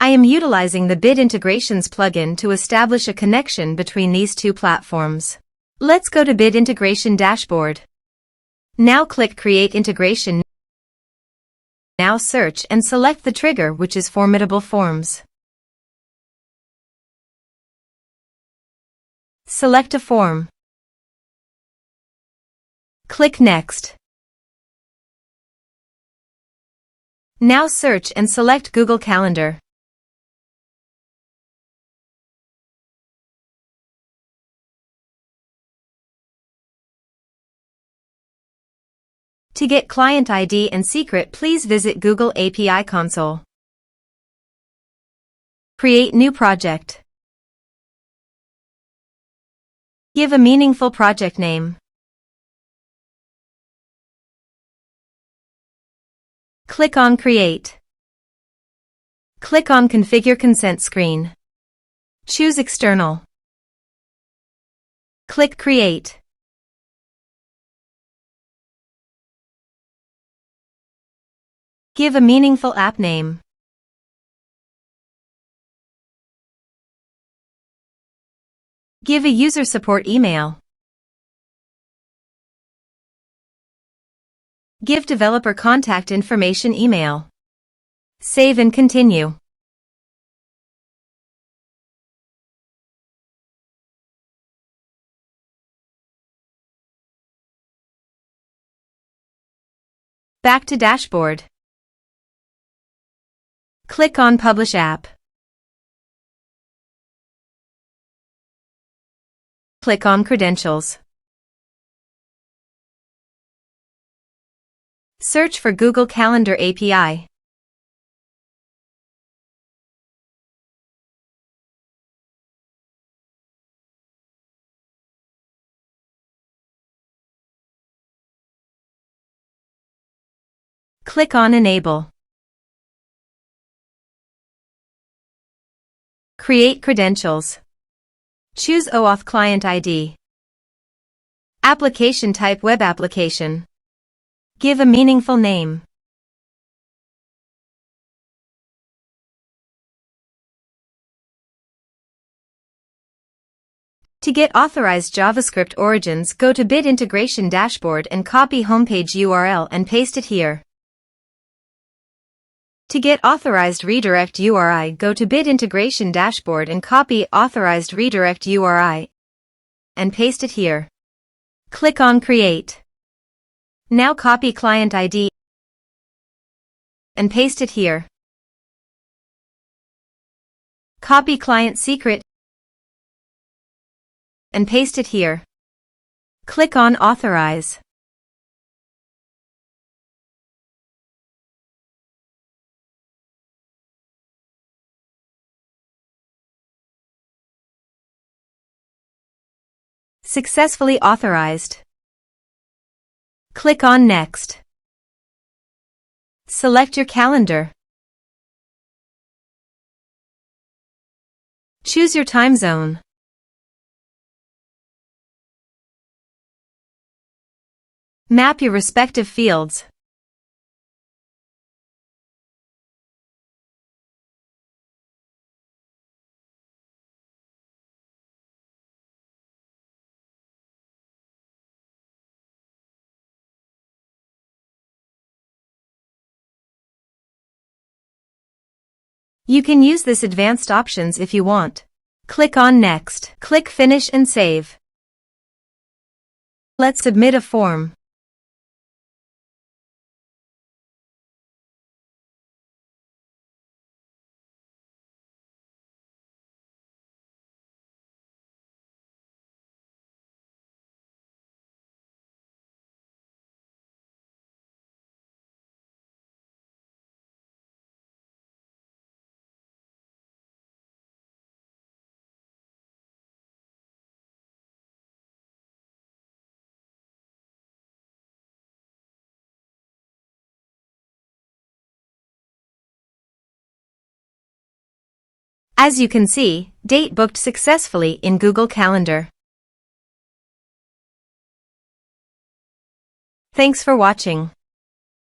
I am utilizing the Bit Integrations plugin to establish a connection between these two platforms. Let's go to Bit Integration Dashboard. Now click Create Integration. Now search and select the trigger, which is Formidable Forms. Select a form. Click Next. Now search and select Google Calendar. To get client ID and secret, please visit Google API Console. Create new project. Give a meaningful project name. Click on Create. Click on Configure Consent screen. Choose External. Click Create. Give a meaningful app name. Give a user support email. Give developer contact information email. Save and continue. Back to dashboard. Click on Publish App. Click on Credentials. Search for Google Calendar API. Click on Enable. Create credentials. Choose OAuth Client ID. Application type Web Application. Give a meaningful name. To get authorized JavaScript origins, go to Bit Integration Dashboard and copy homepage URL and paste it here. To get authorized redirect URI, go to Bit Integration Dashboard and copy authorized redirect URI and paste it here. Click on Create. Now copy client ID and paste it here. Copy client secret and paste it here. Click on Authorize. Successfully authorized. Click on Next. Select your calendar. Choose your time zone. Map your respective fields. You can use this advanced options if you want. Click on Next. Click Finish and Save. Let's submit a form. As you can see, date booked successfully in Google Calendar. Thanks for watching.